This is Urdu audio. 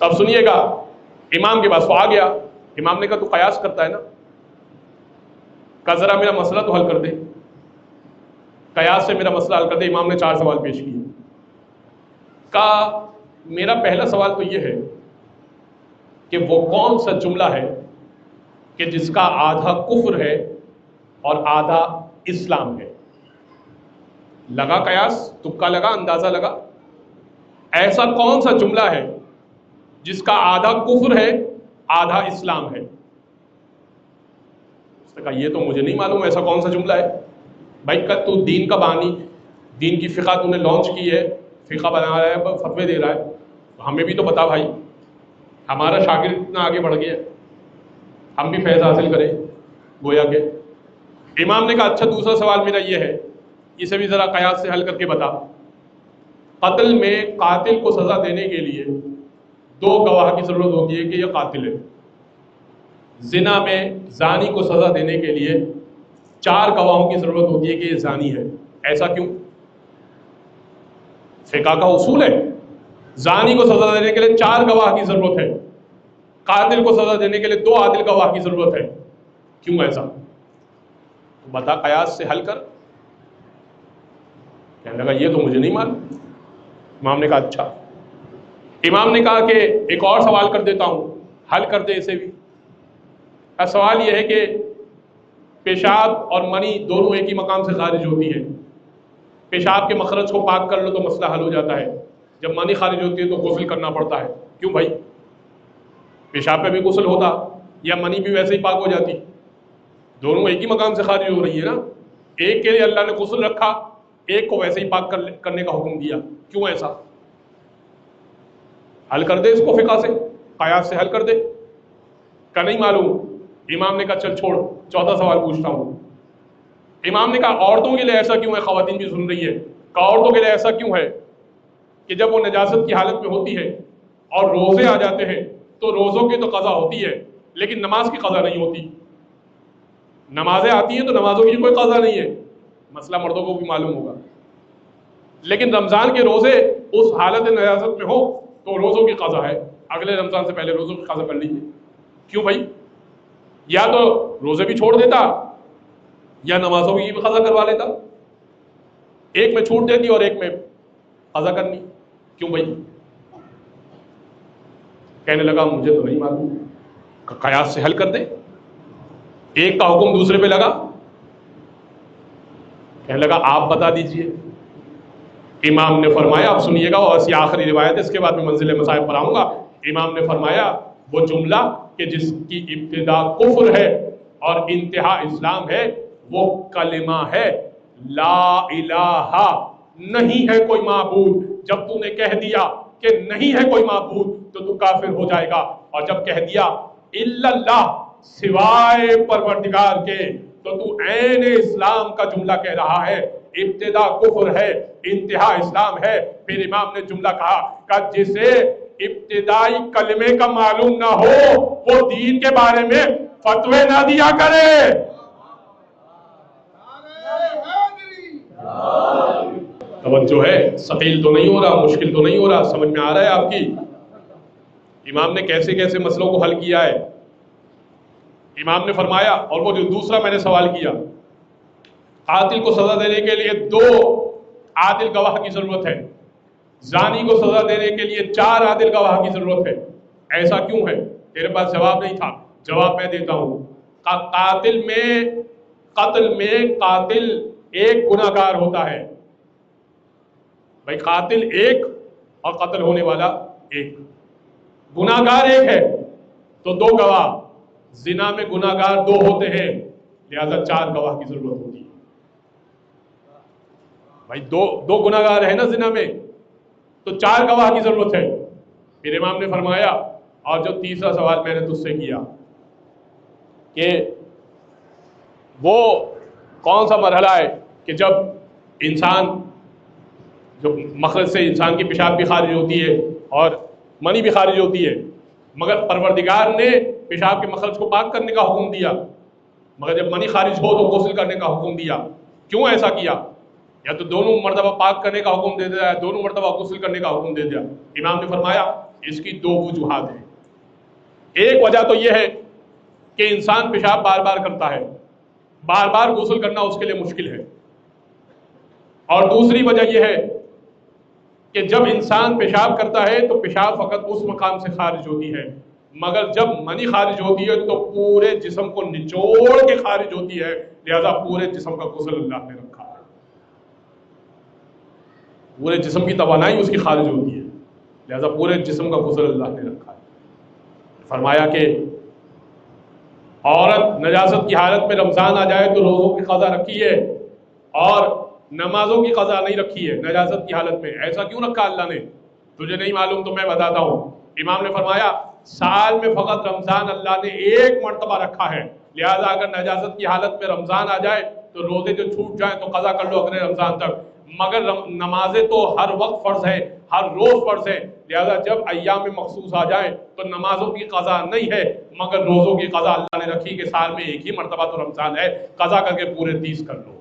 تو اب سنیے گا، امام کے پاس وہ آ گیا، امام نے کہا تو قیاس کرتا ہے نا، کہا ذرا میرا مسئلہ تو حل کر دے، قیاس سے میرا مسئلہ حل کر دے۔ امام نے 4 سوال پیش کیے، کہا میرا پہلا سوال تو یہ ہے کہ وہ کون سا جملہ ہے کہ جس کا آدھا کفر ہے اور آدھا اسلام ہے؟ لگا قیاس، تکا لگا، اندازہ لگا، ایسا کون سا جملہ ہے جس کا آدھا کفر ہے آدھا اسلام ہے؟ اس نے کہا یہ تو مجھے نہیں معلوم ایسا کون سا جملہ ہے۔ بھائی تو دین کا بانی، دین کی فقہ تو نے لانچ کی ہے، فقہ بنا رہا ہے، فتوے دے رہا ہے، تو ہمیں بھی تو بتا بھائی، ہمارا شاگرد اتنا آگے بڑھ گیا، ہم بھی فیض حاصل کریں گویا کہ۔ امام نے کہا اچھا دوسرا سوال میرا یہ ہے، اسے بھی ذرا قیاس سے حل کر کے بتا۔ قتل میں قاتل کو سزا دینے کے لیے 2 گواہ کی ضرورت ہوتی ہے کہ یہ قاتل ہے، زنا میں زانی کو سزا دینے کے لیے 4 گواہوں کی ضرورت ہوتی ہے کہ یہ زانی ہے، ایسا کیوں؟ فقہ کا اصول ہے زانی کو سزا دینے کے لیے 4 گواہ کی ضرورت ہے، قاتل کو سزا دینے کے لیے 2 عادل گواہ کی ضرورت ہے، کیوں ایسا؟ بتا قیاس سے حل کر۔ کہنے لگا یہ تو مجھے نہیں معلوم۔ امام نے کہا اچھا۔ امام نے کہا کہ ایک اور سوال کر دیتا ہوں، حل کر دے اسے بھی۔ سوال یہ ہے کہ پیشاب اور منی دونوں ایک ہی مقام سے خارج ہوتی ہے، پیشاب کے مخرج کو پاک کر لو تو مسئلہ حل ہو جاتا ہے، جب منی خارج ہوتی ہے تو غسل کرنا پڑتا ہے، کیوں بھائی؟ پیشاب پہ بھی غسل ہوتا یا منی بھی ویسے ہی پاک ہو جاتی، دونوں ایک ہی مقام سے خارج ہو رہی ہے نا، ایک کے لیے اللہ نے غسل رکھا، ایک کو ویسے ہی پاک کرنے کا حکم دیا، کیوں ایسا؟ حل کر دے اس کو فقہ سے، قیاس سے حل کر دے۔ کہ نہیں معلوم۔ امام نے کہا چل چھوڑ، 14 سوال پوچھتا ہوں۔ امام نے کہا عورتوں کے لیے ایسا کیوں ہے، خواتین بھی سن رہی ہے، کہ عورتوں کے لیے ایسا کیوں ہے کہ جب وہ نجاست کی حالت میں ہوتی ہے اور روزے آ جاتے ہیں تو روزوں کی تو قضا ہوتی ہے لیکن نماز کی قضا نہیں ہوتی، نمازیں آتی ہیں تو نمازوں کی کوئی قضا نہیں ہے، مسئلہ مردوں کو بھی معلوم ہوگا، لیکن رمضان کے روزے اس حالت نجاست میں ہو تو روزوں کی قضا ہے، اگلے رمضان سے پہلے روزوں کی قضا کر لیجیے، کیوں بھائی؟ یا تو روزے بھی چھوڑ دیتا یا نمازوں کی بھی قضا کروا لیتا، ایک میں چھوٹ دیتی اور ایک میں قضا کرنی، کیوں بھائی؟ کہنے لگا مجھے تو نہیں معلوم، قیاس سے حل کر دے، ایک کا حکم دوسرے پہ لگا۔ کہنے لگا آپ بتا دیجئے۔ امام نے فرمایا، اب سنیے گا اور یہ آخری روایت ہے، اس کے بعد میں منزل مصائب پر آؤں گا۔ امام نے فرمایا وہ جملہ کہ جس کی ابتدا کفر ہے اور انتہا اسلام ہے وہ کلمہ ہے لا الہ، نہیں ہے کوئی معبود۔ جب تو نے کہہ دیا کہ نہیں ہے کوئی معبود تو کافر ہو جائے گا، اور جب کہہ دیا الا اللہ، سوائے پروردگار کے، تو عین اسلام کا جملہ کہہ رہا ہے۔ ابتدا کفر ہے، انتہا اسلام ہے۔ پھر امام نے جملہ کہا کہ جسے ابتدائی کلمے کا معلوم نہ ہو وہ دین کے بارے میں فتوے نہ دیا کرے۔ توجہ ہے، ثقیل تو نہیں ہو رہا، مشکل تو نہیں ہو رہا، سمجھ میں آ رہا ہے آپ کی؟ امام نے کیسے کیسے مسئلوں کو حل کیا ہے۔ امام نے فرمایا، اور وہ جو دوسرا میں نے سوال کیا، قاتل کو سزا دینے کے لیے 2 عادل گواہ کی ضرورت ہے، زانی کو سزا دینے کے لیے 4 عادل گواہ کی ضرورت ہے، ایسا کیوں ہے؟ تیرے پاس جواب نہیں تھا، جواب میں دیتا ہوں۔ قتل میں قاتل ایک گناہگار ہوتا ہے، بھائی قاتل ایک اور قتل ہونے والا ایک، گناہگار ایک ہے تو 2 گواہ، زنا میں گناہگار 2 ہوتے ہیں لہذا 4 گواہ کی ضرورت ہوتی ہے۔ بھائی دو گناہگار ہیں نا زنا میں تو 4 گواہ کی ضرورت ہے۔ پھر امام نے فرمایا، اور جو تیسرا سوال میں نے تجھ سے کیا کہ وہ کون سا مرحلہ ہے کہ جب انسان، جو مخرج سے انسان کی پیشاب بھی خارج ہوتی ہے اور منی بھی خارج ہوتی ہے، مگر پروردگار نے پیشاب کے مخرج کو پاک کرنے کا حکم دیا، مگر جب منی خارج ہو تو غسل کرنے کا حکم دیا، کیوں ایسا کیا؟ یا تو دونوں مرتبہ پاک کرنے کا حکم دے دیا، دونوں مرتبہ غسل کرنے کا حکم دے دیا۔ امام نے فرمایا اس کی دو وجوہات ہیں. ایک وجہ تو یہ ہے کہ انسان پیشاب بار بار کرتا ہے، بار بار غسل کرنا اس کے لیے مشکل ہے. اور دوسری وجہ یہ ہے کہ جب انسان پیشاب کرتا ہے تو پیشاب فقط اس مقام سے خارج ہوتی ہے، مگر جب منی خارج ہوتی ہے تو پورے جسم کو نچوڑ کے خارج ہوتی ہے، لہذا پورے جسم کا غسل اللہ نے رکھا ہے. پورے جسم کی توانائی اس کی خارج ہوتی ہے، لہذا پورے جسم کا غسل اللہ نے رکھا ہے. فرمایا کہ عورت نجاست کی حالت میں رمضان آ جائے تو روزوں کی قضا رکھی ہے اور نمازوں کی قضا نہیں رکھی ہے نجاست کی حالت میں. ایسا کیوں رکھا اللہ نے؟ تجھے نہیں معلوم تو میں بتاتا ہوں. امام نے فرمایا سال میں فقط رمضان اللہ نے ایک مرتبہ رکھا ہے، لہذا اگر نجاست کی حالت میں رمضان آ جائے تو روزے جو چھوٹ جائیں تو قضا کر لو اگلے رمضان تک، مگر نمازیں تو ہر وقت فرض ہے، ہر روز فرض ہے، لہذا جب ایام مخصوص آ جائیں تو نمازوں کی قضا نہیں ہے مگر روزوں کی قضا اللہ نے رکھی کہ سال میں ایک ہی مرتبہ تو رمضان ہے، قضا کر کے پورے 30 کر لو.